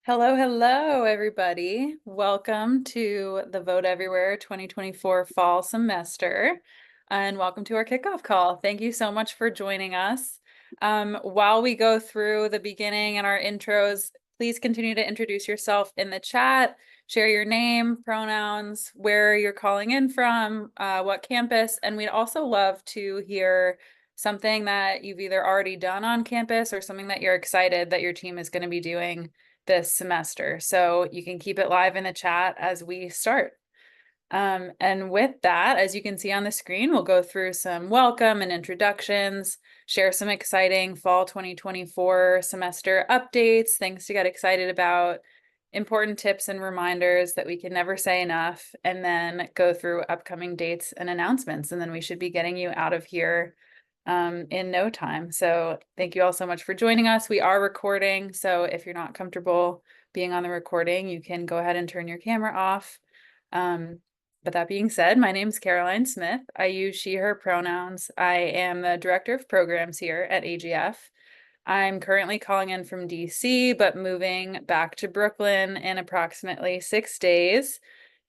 Hello, hello, everybody. Welcome to the Vote Everywhere 2024 fall semester, and welcome to our kickoff call. Thank you so much for joining us. While we go through the beginning and our intros, please continue to introduce yourself in the chat, share your name, pronouns, where you're calling in from, what campus, and we'd also love to hear something that you've either already done on campus or something that you're excited that your team is going to be doing this semester. So you can keep it live in the chat as we start. And with that, as you can see on the screen, we'll go through some welcome and introductions, share some exciting fall 2024 semester updates, things to get excited about, important tips and reminders that we can never say enough, and then go through upcoming dates and announcements. And then we should be getting you out of here in no time. So thank you all so much for joining us. We are recording, so if you're not comfortable being on the recording, you can go ahead and turn your camera off. But that being said, my name is Caroline Smith. I use she, her pronouns. I am the director of programs here at AGF. I'm currently calling in from DC, but moving back to Brooklyn in approximately 6 days.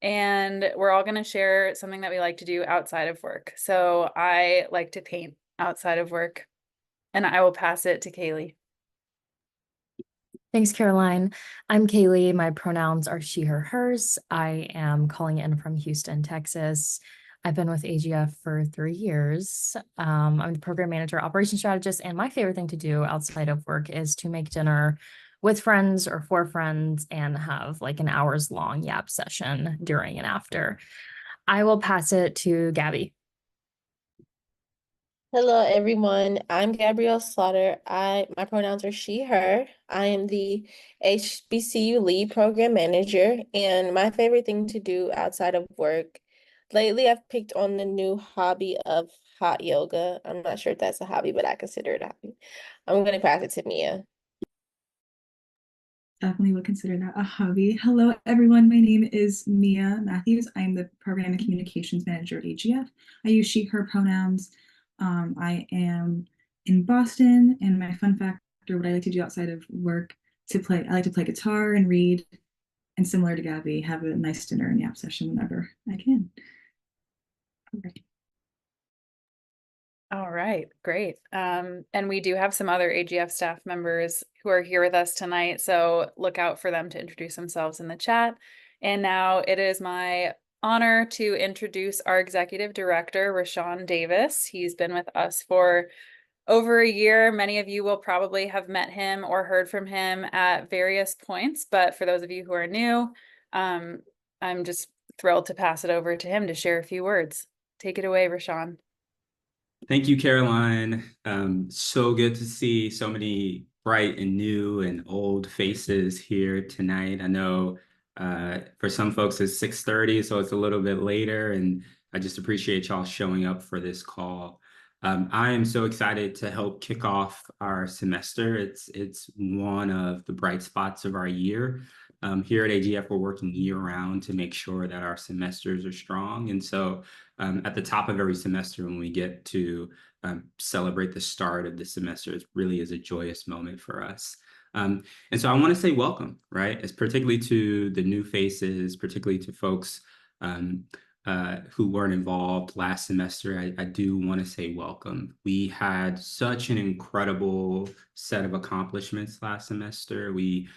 And we're all going to share something that we like to do outside of work. So I like to paint outside of work, and I will pass it to Kaylee. Thanks, Caroline. I'm Kaylee. My pronouns are she, her, hers. I am calling in from Houston, Texas. I've been with AGF for 3 years. I'm the program manager, operations strategist, and my favorite thing to do outside of work is to make dinner with friends or for friends and have like an hours long yap session during and after. I will pass it to Gabby. Hello, everyone. I'm Gabrielle Slaughter. My pronouns are she, her. I am the HBCU lead program manager, and my favorite thing to do outside of work. Lately, I've picked on the new hobby of hot yoga. I'm not sure if that's a hobby, but I consider it a hobby. I'm going to pass it to Mia. Definitely would consider that a hobby. Hello, everyone. My name is Mia Matthews. I'm the Program and Communications Manager at AGF. I use she, her pronouns. I am in Boston, and my fun fact, or what I like to do outside of work, I like to play guitar and read, and similar to Gabby, have a nice dinner and yap session whenever I can. All right, great. And we do have some other AGF staff members who are here with us tonight, so look out for them to introduce themselves in the chat. And now it is my honor to introduce our executive director, Rashawn Davis. He's been with us for over a year. Many of you will probably have met him or heard from him at various points, but for those of you who are new, I'm just thrilled to pass it over to him to share a few words. Take it away, Rashawn. Thank you, Caroline. So good to see so many bright and new and old faces here tonight. I know for some folks it's 6:30, so it's a little bit later, and I just appreciate y'all showing up for this call. I am so excited to help kick off our semester. It's one of the bright spots of our year. Here at AGF, we're working year-round to make sure that our semesters are strong. And so at the top of every semester, when we get to celebrate the start of the semester, it really is a joyous moment for us. And so I want to say welcome, right? It's particularly to the new faces, particularly to folks who weren't involved last semester. I do want to say welcome. We had such an incredible set of accomplishments last semester. We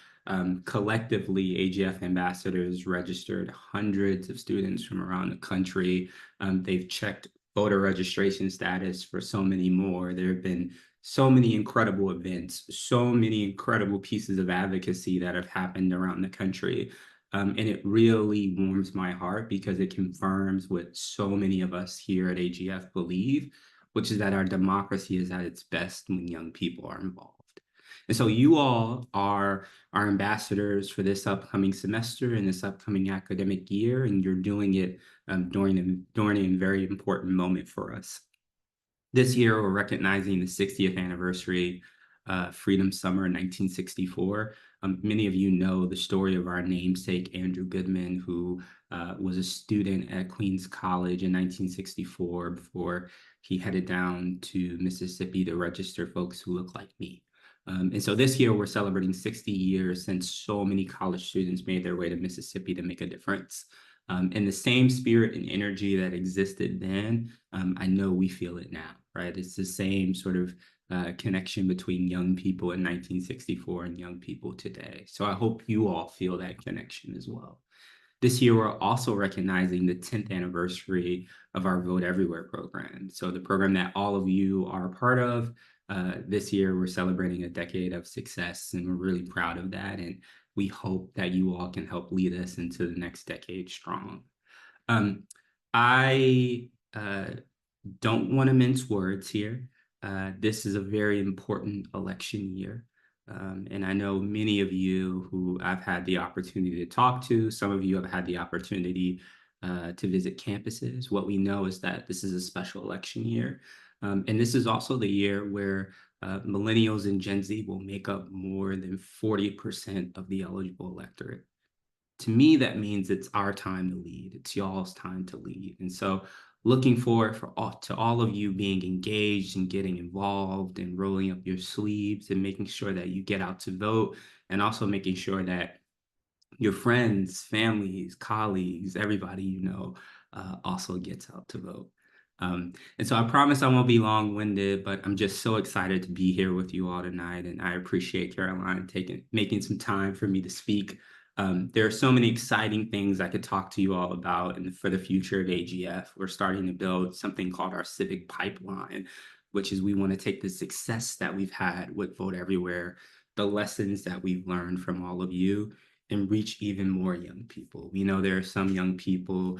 collectively, AGF ambassadors registered hundreds of students from around the country. They've checked voter registration status for so many more. There have been so many incredible events, so many incredible pieces of advocacy that have happened around the country. And it really warms my heart because it confirms what so many of us here at AGF believe, which is that our democracy is at its best when young people are involved. And so you all are our ambassadors for this upcoming semester and this upcoming academic year, and you're doing it during a very important moment for us. This year, we're recognizing the 60th anniversary Freedom Summer 1964. Many of you know the story of our namesake, Andrew Goodman, who was a student at Queens College in 1964 before he headed down to Mississippi to register folks who look like me. And so this year we're celebrating 60 years since so many college students made their way to Mississippi to make a difference. And the same spirit and energy that existed then, I know we feel it now, right? It's the same sort of connection between young people in 1964 and young people today. So I hope you all feel that connection as well. This year, we're also recognizing the 10th anniversary of our Vote Everywhere program. So the program that all of you are a part of, this year, we're celebrating a decade of success, and we're really proud of that. And we hope that you all can help lead us into the next decade strong. I don't want to mince words here. This is a very important election year. And I know many of you who I've had the opportunity to talk to, some of you have had the opportunity to visit campuses. What we know is that this is a special election year. And this is also the year where millennials and Gen Z will make up more than 40% of the eligible electorate. To me, that means it's our time to lead. It's y'all's time to lead. And so looking forward to all of you being engaged and getting involved and rolling up your sleeves and making sure that you get out to vote, and also making sure that your friends, families, colleagues, everybody you know also gets out to vote. And so I promise I won't be long-winded, but I'm just so excited to be here with you all tonight. And I appreciate Caroline making some time for me to speak. There are so many exciting things I could talk to you all about for the future of AGF. We're starting to build something called our civic pipeline, which is we want to take the success that we've had with Vote Everywhere, the lessons that we've learned from all of you, and reach even more young people. We know there are some young people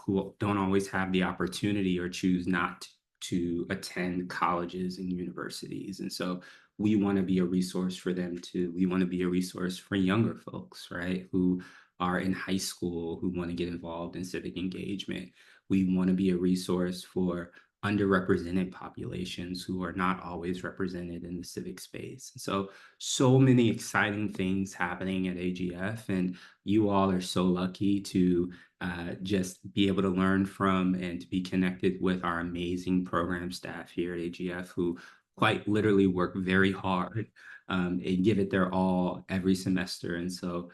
who don't always have the opportunity or choose not to attend colleges and universities. And so we want to be a resource for them too. We want to be a resource for younger folks, right, who are in high school, who want to get involved in civic engagement. We want to be a resource for underrepresented populations who are not always represented in the civic space. So many exciting things happening at AGF, and you all are so lucky to just be able to learn from and to be connected with our amazing program staff here at AGF, who quite literally work very hard and give it their all every semester. And so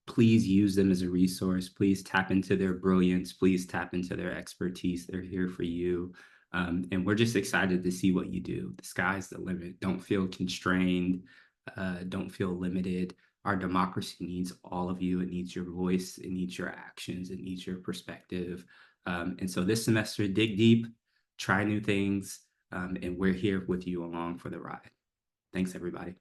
please use them as a resource. Please tap into their brilliance. Please tap into their expertise. They're here for you. And we're just excited to see what you do. The sky's the limit. Don't feel constrained. Don't feel limited. Our democracy needs all of you. It needs your voice. It needs your actions. It needs your perspective. And so this semester, dig deep, try new things, and we're here with you along for the ride. Thanks, everybody.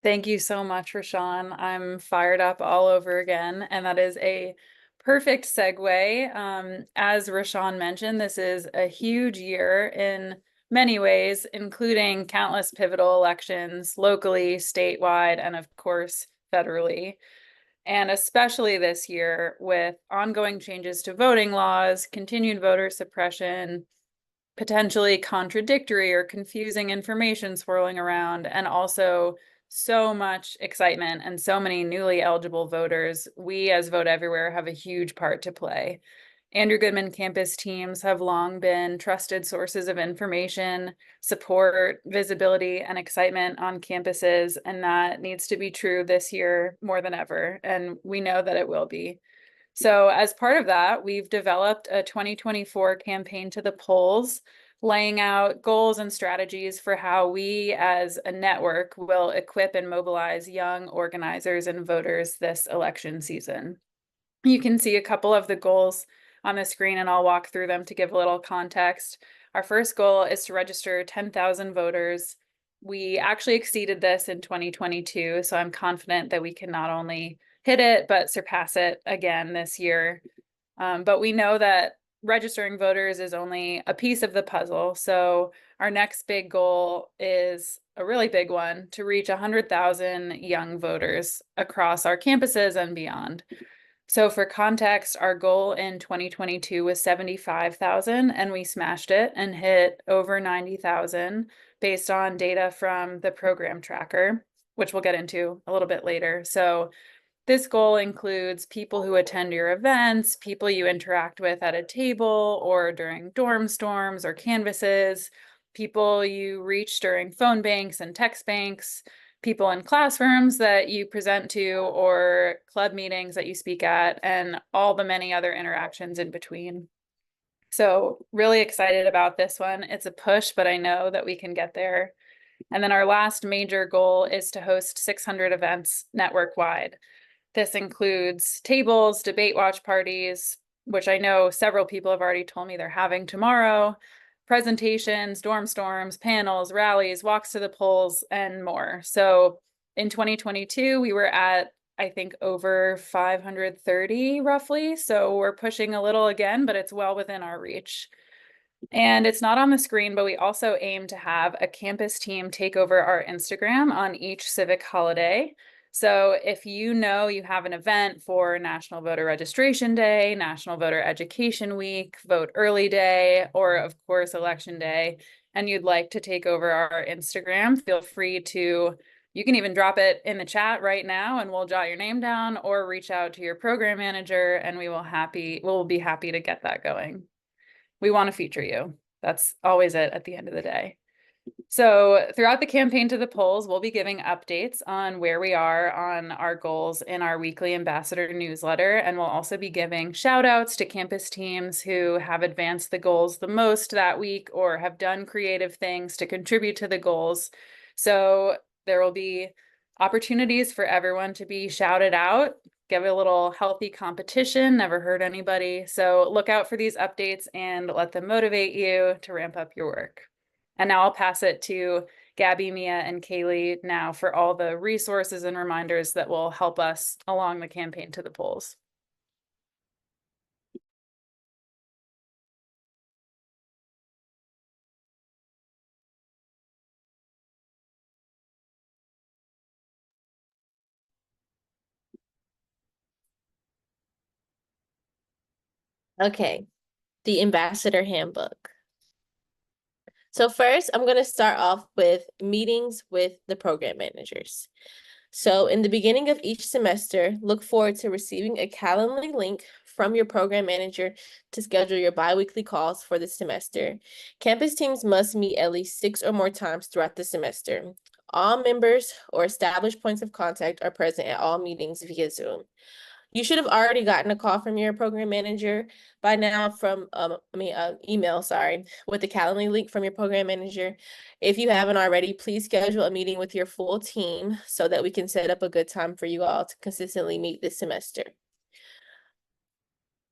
Thank you so much, Rashawn. I'm fired up all over again, and that is a perfect segue. As Rashawn mentioned, this is a huge year in many ways, including countless pivotal elections locally, statewide, and of course, federally. And especially this year with ongoing changes to voting laws, continued voter suppression, potentially contradictory or confusing information swirling around, and also so much excitement and so many newly eligible voters. We as Vote Everywhere have a huge part to play. Andrew Goodman campus teams have long been trusted sources of information, support, visibility, and excitement on campuses, and that needs to be true this year more than ever, and we know that it will be. So as part of that, we've developed a 2024 campaign to the polls, laying out goals and strategies for how we as a network will equip and mobilize young organizers and voters this election season. You can see a couple of the goals on the screen, and I'll walk through them to give a little context. Our first goal is to register 10,000 voters. We actually exceeded this in 2022, so I'm confident that we can not only hit it, but surpass it again this year. But we know that registering voters is only a piece of the puzzle. So our next big goal is a really big one, to reach 100,000 young voters across our campuses and beyond. So for context, our goal in 2022 was 75,000, and we smashed it and hit over 90,000 based on data from the program tracker, which we'll get into a little bit later. So this goal includes people who attend your events, people you interact with at a table or during dorm storms or canvases, people you reach during phone banks and text banks, people in classrooms that you present to, or club meetings that you speak at, and all the many other interactions in between. So really excited about this one. It's a push, but I know that we can get there. And then our last major goal is to host 600 events network-wide. This includes tables, debate watch parties, which I know several people have already told me they're having tomorrow, presentations, dorm storms, panels, rallies, walks to the polls, and more. So in 2022, we were at, I think, over 530 roughly. So we're pushing a little again, but it's well within our reach. And it's not on the screen, but we also aim to have a campus team take over our Instagram on each civic holiday. So if you know you have an event for National Voter Registration Day, National Voter Education Week, Vote Early Day, or of course, Election Day, and you'd like to take over our Instagram, feel free to, you can even drop it in the chat right now and we'll jot your name down, or reach out to your program manager and we'll be happy to get that going. We want to feature you. That's always it at the end of the day. So throughout the campaign to the polls, we'll be giving updates on where we are on our goals in our weekly ambassador newsletter. And we'll also be giving shout outs to campus teams who have advanced the goals the most that week or have done creative things to contribute to the goals. So there will be opportunities for everyone to be shouted out. Give a little healthy competition, never hurt anybody. So look out for these updates and let them motivate you to ramp up your work. And now I'll pass it to Gabby, Mia, and Kaylee now for all the resources and reminders that will help us along the campaign to the polls. Okay, the Ambassador Handbook. So first, I'm going to start off with meetings with the program managers. So in the beginning of each semester, look forward to receiving a Calendly link from your program manager to schedule your biweekly calls for the semester. Campus teams must meet at least 6 or more times throughout the semester. All members or established points of contact are present at all meetings via Zoom. You should have already gotten a call from your program manager by now from, email, sorry, with the Calendly link from your program manager. If you haven't already, please schedule a meeting with your full team so that we can set up a good time for you all to consistently meet this semester.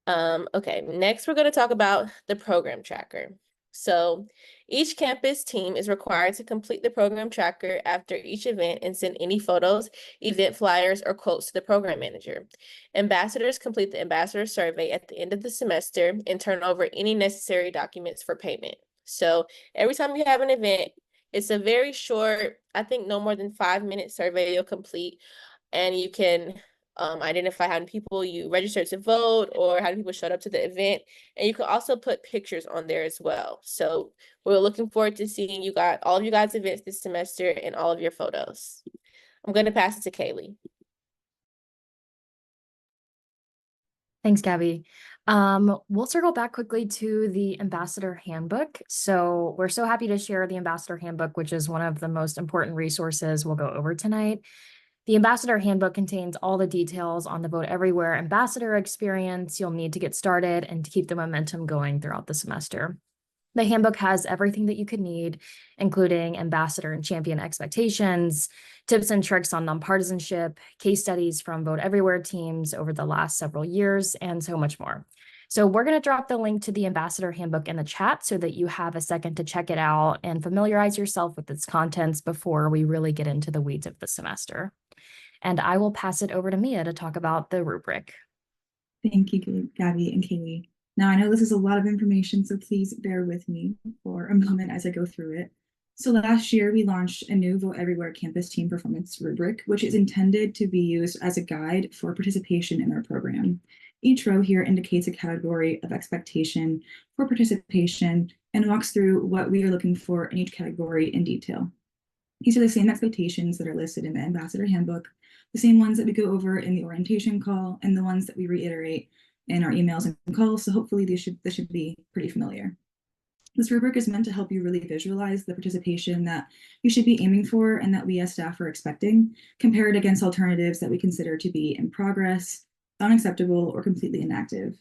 Okay, next we're going to talk about the program tracker. So each campus team is required to complete the program tracker after each event and send any photos, event flyers, or quotes to the program manager. Ambassadors complete the ambassador survey at the end of the semester and turn over any necessary documents for payment. So every time you have an event, it's a very short, I think no more than 5-minute survey you'll complete, and you can identify how many people you registered to vote or how many people showed up to the event. And you can also put pictures on there as well. So we're looking forward to seeing you guys, all of you guys' events this semester and all of your photos. I'm going to pass it to Kaylee. Thanks, Gabby. We'll circle back quickly to the Ambassador Handbook. So we're so happy to share the Ambassador Handbook, which is one of the most important resources we'll go over tonight. The Ambassador Handbook contains all the details on the Vote Everywhere ambassador experience you'll need to get started and to keep the momentum going throughout the semester. The handbook has everything that you could need, including ambassador and champion expectations, tips and tricks on nonpartisanship, case studies from Vote Everywhere teams over the last several years, and so much more. So we're going to drop the link to the Ambassador Handbook in the chat so that you have a second to check it out and familiarize yourself with its contents before we really get into the weeds of the semester. And I will pass it over to Mia to talk about the rubric. Thank you, Gabby and Kaylee. Now, I know this is a lot of information, so please bear with me for a moment as I go through it. So last year, we launched a new Vote Everywhere campus team performance rubric, which is intended to be used as a guide for participation in our program. Each row here indicates a category of expectation for participation and walks through what we are looking for in each category in detail. These are the same expectations that are listed in the Ambassador Handbook, the same ones that we go over in the orientation call, and the ones that we reiterate in our emails and calls. So hopefully this should be pretty familiar. This rubric is meant to help you really visualize the participation that you should be aiming for and that we as staff are expecting, compared against alternatives that we consider to be in progress, unacceptable, or completely inactive.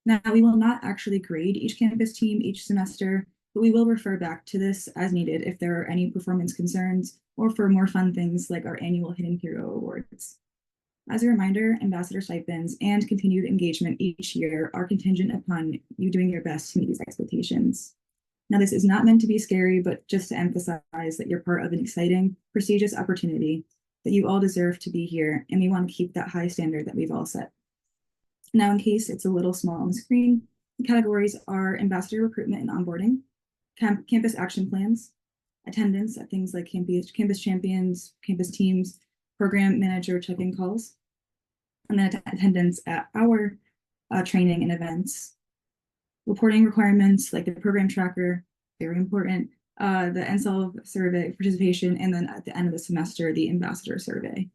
Now, we will not actually grade each campus team each semester, but we will refer back to this as needed if there are any performance concerns or for more fun things like our annual Hidden Hero Awards. As a reminder, ambassador stipends and continued engagement each year are contingent upon you doing your best to meet these expectations. Now, this is not meant to be scary, but just to emphasize that you're part of an exciting, prestigious opportunity, that you all deserve to be here, and we want to keep that high standard that we've all set. Now, in case it's a little small on the screen, the categories are ambassador recruitment and onboarding, campus action plans, attendance at things like campus champions, campus teams, program manager check-in calls, and then attendance at our training and events. Reporting requirements like the program tracker, very important, the NSOLV survey participation, and then at the end of the semester, the ambassador survey.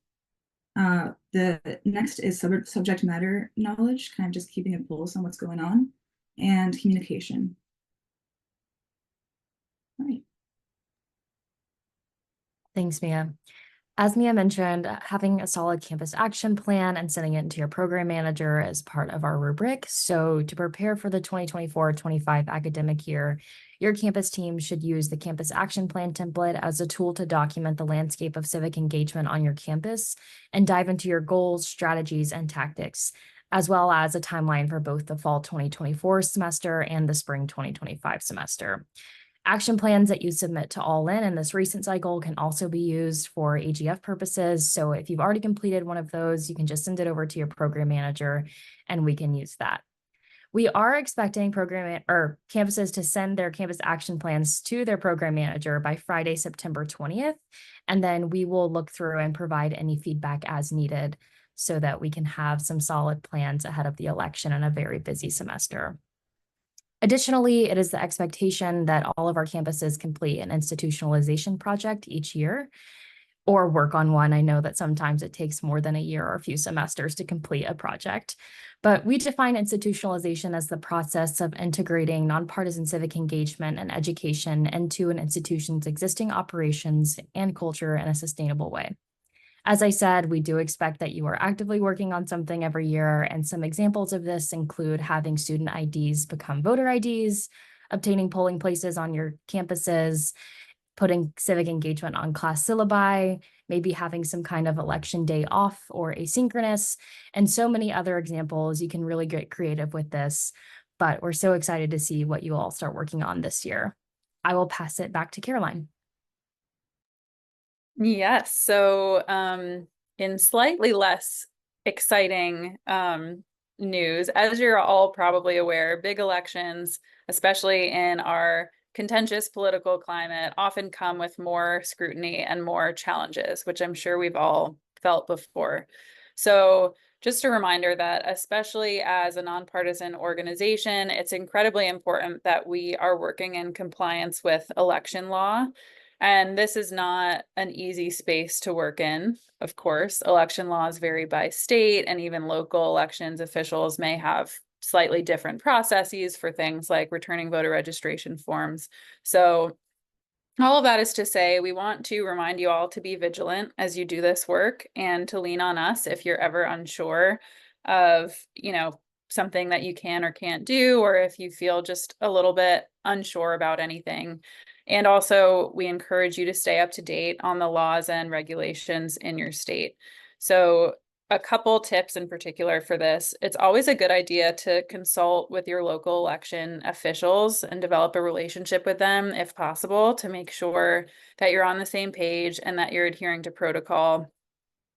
The next is subject matter knowledge, kind of just keeping a pulse on what's going on, and communication. All right. Thanks, Mia. As Mia mentioned, having a solid campus action plan and sending it into your program manager is part of our rubric. So to prepare for the 2024-25 academic year, your campus team should use the campus action plan template as a tool to document the landscape of civic engagement on your campus and dive into your goals, strategies, and tactics, as well as a timeline for both the fall 2024 semester and the spring 2025 semester. Action plans that you submit to All In this recent cycle can also be used for AGF purposes. So if you've already completed one of those, you can just send it over to your program manager and we can use that. We are expecting campuses to send their campus action plans to their program manager by Friday, September 20th. And then we will look through and provide any feedback as needed so that we can have some solid plans ahead of the election and a very busy semester. Additionally, it is the expectation that all of our campuses complete an institutionalization project each year or work on one. I know that sometimes it takes more than a year or a few semesters to complete a project, but we define institutionalization as the process of integrating nonpartisan civic engagement and education into an institution's existing operations and culture in a sustainable way. As I said, we do expect that you are actively working on something every year, and some examples of this include having student IDs become voter IDs, obtaining polling places on your campuses, putting civic engagement on class syllabi, maybe having some kind of election day off or asynchronous, and so many other examples. You can really get creative with this, but we're so excited to see what you all start working on this year. I will pass it back to Caroline. Yes. So in slightly less exciting news, as you're all probably aware, big elections, especially in our contentious political climate, often come with more scrutiny and more challenges, which I'm sure we've all felt before. So just a reminder that especially as a nonpartisan organization, it's incredibly important that we are working in compliance with election law. And this is not an easy space to work in. Of course, election laws vary by state, and even local elections officials may have slightly different processes for things like returning voter registration forms. So all of that is to say, we want to remind you all to be vigilant as you do this work and to lean on us if you're ever unsure of, something that you can or can't do, or if you feel just a little bit unsure about anything. And also, we encourage you to stay up to date on the laws and regulations in your state. So a couple tips in particular for this. It's always a good idea to consult with your local election officials and develop a relationship with them if possible to make sure that you're on the same page and that you're adhering to protocol.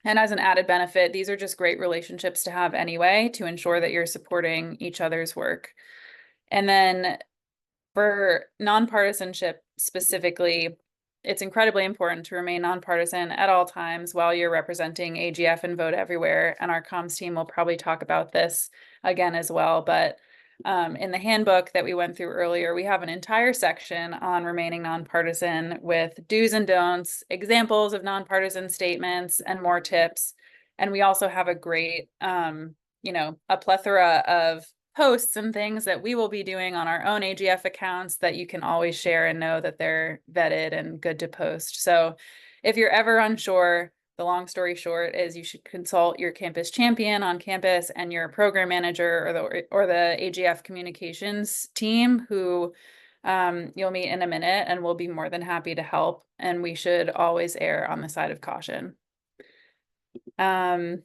And as an added benefit, these are just great relationships to have anyway to ensure that you're supporting each other's work. And then for nonpartisanship specifically, it's incredibly important to remain nonpartisan at all times while you're representing AGF and Vote Everywhere. And our comms team will probably talk about this again as well. But in the handbook that we went through earlier, we have an entire section on remaining nonpartisan with do's and don'ts, examples of nonpartisan statements, and more tips. And we also have a great, a plethora of posts and things that we will be doing on our own AGF accounts that you can always share and know that they're vetted and good to post. So if you're ever unsure, the long story short is you should consult your campus champion on campus and your program manager or the AGF communications team who you'll meet in a minute, and we'll be more than happy to help. And we should always err on the side of caution. And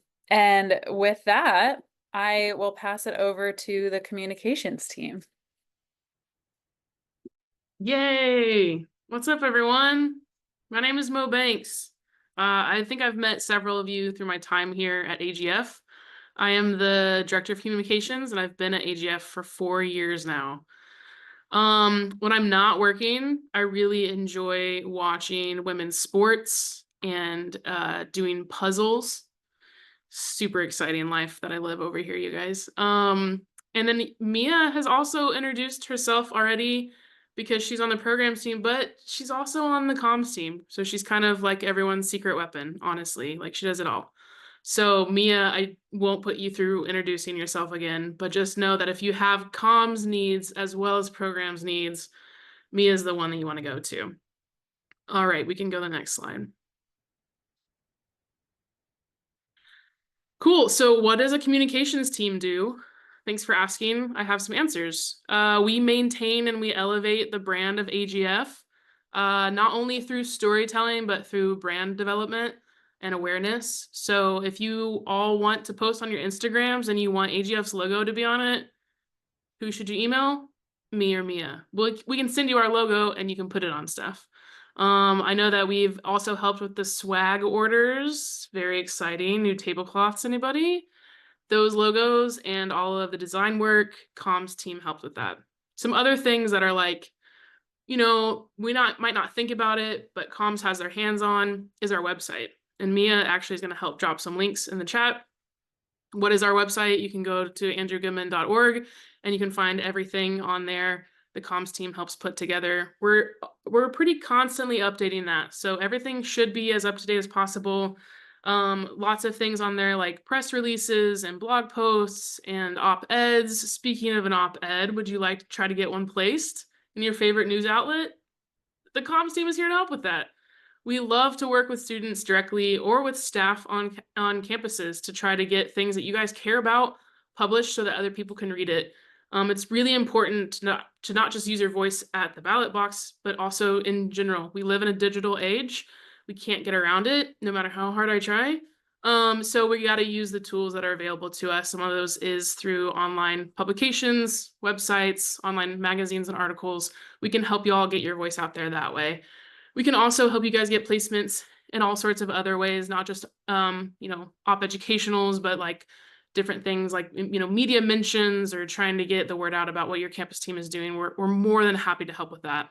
with that, I will pass it over to the communications team. Yay! What's up, everyone? My name is Mo Banks. I think I've met several of you through my time here at AGF. I am the Director of Communications, and I've been at AGF for 4 years now. When I'm not working, I really enjoy watching women's sports and doing puzzles. Super exciting life that I live over here, you guys. And then Mia has also introduced herself already because she's on the programs team, but she's also on the comms team. So she's kind of like everyone's secret weapon, honestly. Like, she does it all. So Mia, I won't put you through introducing yourself again, but just know that if you have comms needs as well as programs needs, Mia's the one that you want to go to. All right, we can go to the next slide. Cool. So what does a communications team do? Thanks for asking. I have some answers. We maintain and we elevate the brand of AGF, not only through storytelling, but through brand development and awareness. So if you all want to post on your Instagrams and you want AGF's logo to be on it, who should you email? Me or Mia. We can send you our logo and you can put it on stuff. I know that we've also helped with the swag orders. Very exciting. New tablecloths, anybody? Those logos and all of the design work, comms team helped with that. Some other things that are like, we might not think about it, but comms has their hands on is our website. And Mia actually is going to help drop some links in the chat. What is our website? You can go to andrewgoodman.org and you can find everything on there the comms team helps put together. We're pretty constantly updating that. So everything should be as up to date as possible. Lots of things on there like press releases and blog posts and op-eds. Speaking of an op-ed, would you like to try to get one placed in your favorite news outlet? The comms team is here to help with that. We love to work with students directly or with staff on campuses to try to get things that you guys care about published so that other people can read it. It's really important to not just use your voice at the ballot box, but also in general. We live in a digital age. We can't get around it, no matter how hard I try. So we got to use the tools that are available to us. Some of those is through online publications, websites, online magazines and articles. We can help you all get your voice out there that way. We can also help you guys get placements in all sorts of other ways, not just op educationals, but like different things like media mentions or trying to get the word out about what your campus team is doing. We're more than happy to help with that.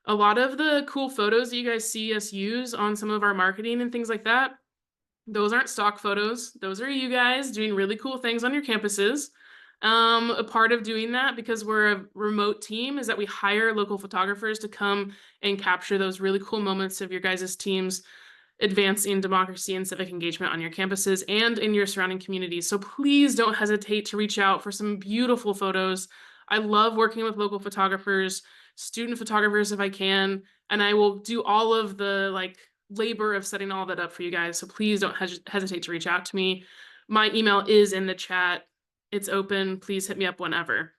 A lot of the cool photos that you guys see us use on some of our marketing and things like that, those aren't stock photos. Those are you guys doing really cool things on your campuses. A part of doing that, because we're a remote team, is that we hire local photographers to come and capture those really cool moments of your guys' teams advancing democracy and civic engagement on your campuses and in your surrounding communities. So please don't hesitate to reach out for some beautiful photos. I love working with local photographers, student photographers if I can, and I will do all of the labor of setting all that up for you guys. So please don't hesitate to reach out to me. My email is in the chat. It's open. Please hit me up whenever.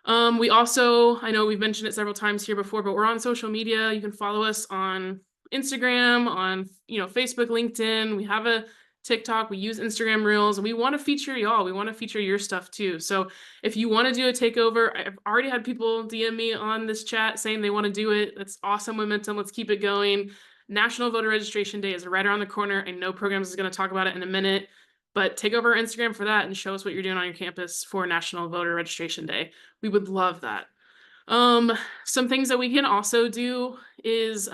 We also, I know we've mentioned it several times here before, but we're on social media. You can follow us on Instagram, on Facebook, LinkedIn. We have a TikTok. We use Instagram Reels, and we want to feature y'all. We want to feature your stuff too. So if you want to do a takeover, I've already had people DM me on this chat saying they want to do it. That's awesome momentum. Let's keep it going. National Voter Registration Day is right around the corner. I know Programs is going to talk about it in a minute, but take over our Instagram for that and show us what you're doing on your campus for National Voter Registration Day. We would love that. Some things that we can also do is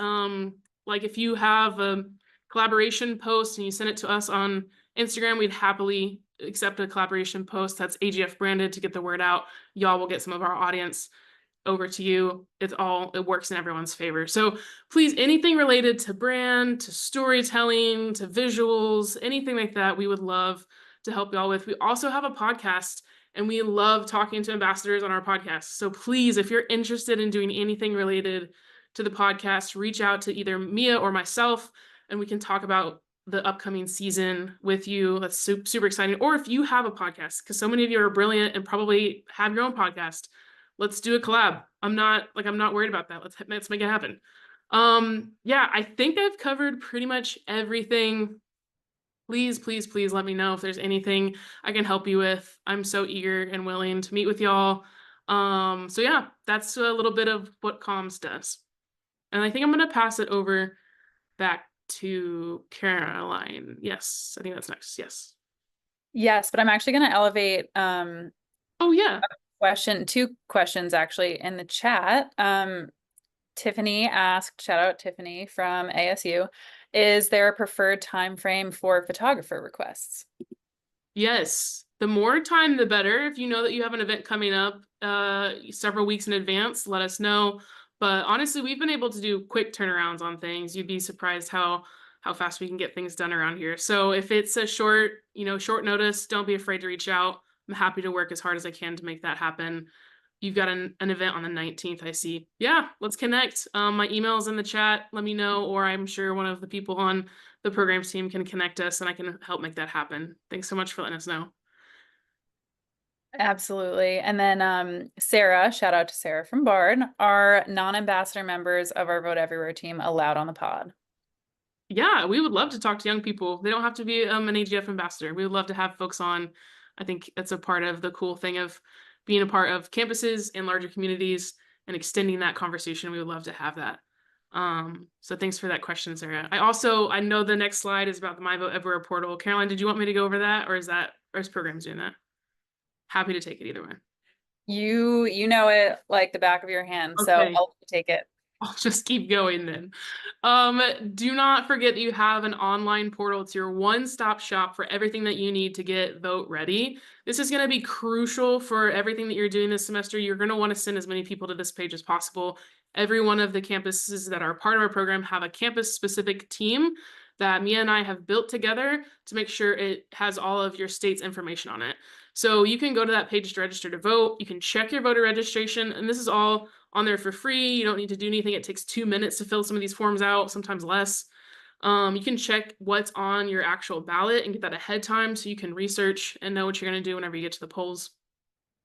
like if you have a collaboration post and you send it to us on Instagram, we'd happily accept a collaboration post that's AGF branded to get the word out. Y'all will get some of our audience over to you. It works in everyone's favor. So please, anything related to brand, to storytelling, to visuals, anything like that, we would love to help y'all with. We also have a podcast, and we love talking to ambassadors on our podcast. So please, if you're interested in doing anything related to the podcast, reach out to either Mia or myself, and we can talk about the upcoming season with you. That's super exciting. Or if you have a podcast, because so many of you are brilliant and probably have your own podcast, let's do a collab. I'm not worried about that. Let's make it happen. Yeah, I think I've covered pretty much everything. Please, please, please let me know if there's anything I can help you with. I'm so eager and willing to meet with y'all. So yeah, that's a little bit of what comms does. And I think I'm gonna pass it over back to Caroline. Yes, I think that's next. Yes. Yes, but I'm actually going to elevate Oh yeah. two questions actually in the chat. Tiffany asked, shout out Tiffany from ASU, is there a preferred time frame for photographer requests? Yes. The more time, the better. If you know that you have an event coming up several weeks in advance, let us know. But honestly, we've been able to do quick turnarounds on things. You'd be surprised how fast we can get things done around here. So if it's a short notice, don't be afraid to reach out. I'm happy to work as hard as I can to make that happen. You've got an event on the 19th, I see. Yeah, let's connect. My email's in the chat. Let me know, or I'm sure one of the people on the programs team can connect us and I can help make that happen. Thanks so much for letting us know. Absolutely. And then Sarah, shout out to Sarah from Bard, are non-ambassador members of our Vote Everywhere team allowed on the pod? Yeah, we would love to talk to young people. They don't have to be an AGF ambassador. We would love to have folks on. I think that's a part of the cool thing of being a part of campuses and larger communities and extending that conversation. We would love to have that. So thanks for that question, Sarah. I know the next slide is about the My Vote Everywhere portal. Caroline, did you want me to go over that, or is programs doing that? Happy to take it either way. You know it like the back of your hand, so Okay. I'll take it. I'll just keep going then. Do not forget that you have an online portal. It's your one-stop shop for everything that you need to get vote ready. This is going to be crucial for everything that you're doing this semester. You're going to want to send as many people to this page as possible. Every one of the campuses that are part of our program have a campus-specific team that Mia and I have built together to make sure it has all of your state's information on it. So you can go to that page to register to vote. You can check your voter registration, and this is all on there for free. You don't need to do anything. It takes 2 minutes to fill some of these forms out, sometimes less. You can check what's on your actual ballot and get that ahead time so you can research and know what you're going to do whenever you get to the polls.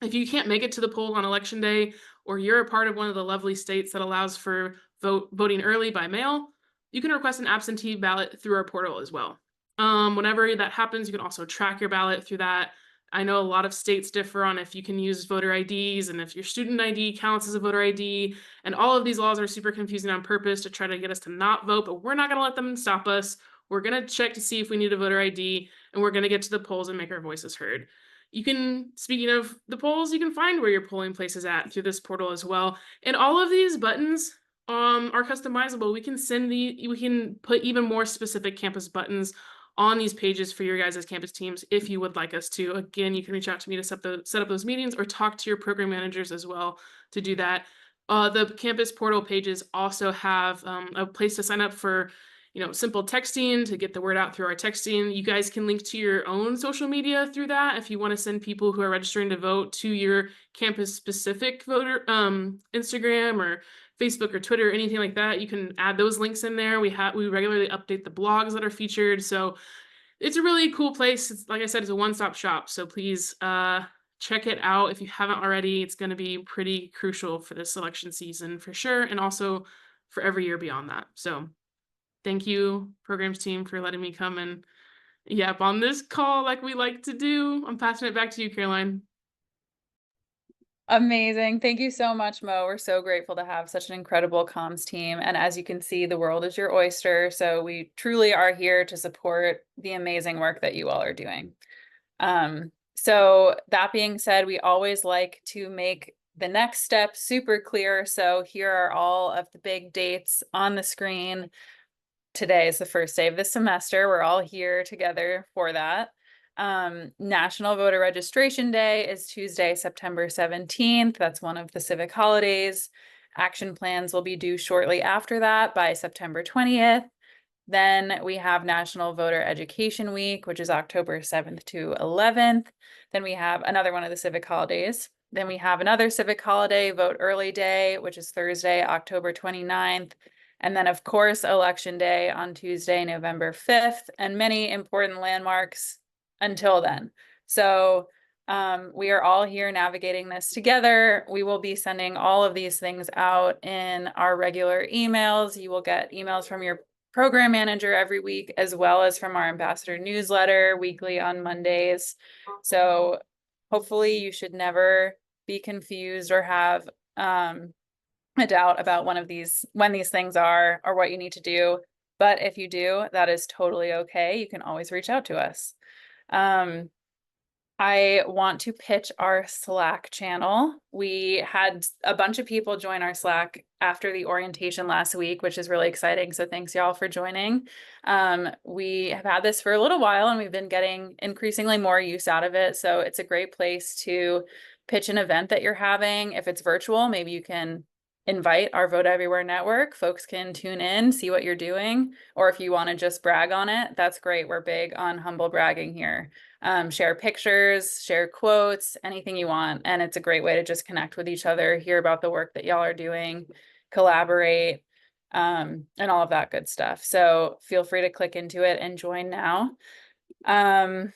If you can't make it to the poll on election day, or you're a part of one of the lovely states that allows for voting early by mail, you can request an absentee ballot through our portal as well. Whenever that happens, you can also track your ballot through that. I know a lot of states differ on if you can use voter IDs and if your student ID counts as a voter ID. And all of these laws are super confusing on purpose to try to get us to not vote, but we're not going to let them stop us. We're going to check to see if we need a voter ID, and we're going to get to the polls and make our voices heard. You can, speaking of the polls, you can find where your polling place is at through this portal as well. And all of these buttons are customizable. We can put even more specific campus buttons on these pages for your guys' campus teams if you would like us to. Again, you can reach out to me to set up those meetings, or talk to your program managers as well to do that. The campus portal pages also have a place to sign up for simple texting to get the word out through our texting. You guys can link to your own social media through that if you want to send people who are registering to vote to your campus specific voter Instagram or Facebook or Twitter, anything like that. You can add those links in there. We regularly update the blogs that are featured. So it's a really cool place. It's, like I said, it's a one-stop shop. So please check it out if you haven't already. It's going to be pretty crucial for this election season for sure, and also for every year beyond that. So thank you, programs team, for letting me come and yap on this call like we like to do. I'm passing it back to you, Caroline. Amazing. Thank you so much, Mo. We're so grateful to have such an incredible comms team. And as you can see, the world is your oyster. So we truly are here to support the amazing work that you all are doing. So that being said, we always like to make the next step super clear. So here are all of the big dates on the screen. Today is the first day of the semester. We're all here together for that. National Voter Registration Day is Tuesday, September 17th. That's one of the civic holidays. Action plans will be due shortly after that by September 20th. Then we have National Voter Education Week, which is October 7th to 11th. Then we have another one of the civic holidays. Then we have another civic holiday, Vote Early Day, which is Thursday, October 29th. And then, of course, Election Day on Tuesday, November 5th, and many important landmarks until then. So we are all here navigating this together. We will be sending all of these things out in our regular emails. You will get emails from your program manager every week, as well as from our ambassador newsletter weekly on Mondays. So hopefully you should never be confused or have a doubt about when these things are or what you need to do. But if you do, that is totally okay. You can always reach out to us. I want to pitch our Slack channel. We had a bunch of people join our Slack after the orientation last week, which is really exciting. So thanks y'all for joining. We have had this for a little while and we've been getting increasingly more use out of it. So it's a great place to pitch an event that you're having. If it's virtual, maybe you can invite our Vote Everywhere network. Folks can tune in, see what you're doing. Or if you want to just brag on it, that's great. We're big on humble bragging here. Share pictures, share quotes, anything you want. And it's a great way to just connect with each other, hear about the work that y'all are doing, collaborate, and all of that good stuff. So feel free to click into it and join now. And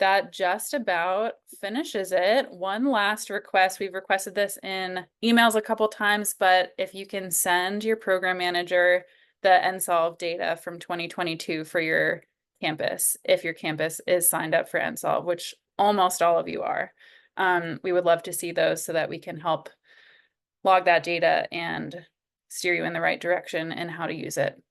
that just about finishes it. One last request. We've requested this in emails a couple times, but if you can send your program manager the NSOLV data from 2022 for your campus, if your campus is signed up for NSOLV, which almost all of you are. We would love to see those so that we can help log that data and steer you in the right direction and how to use it.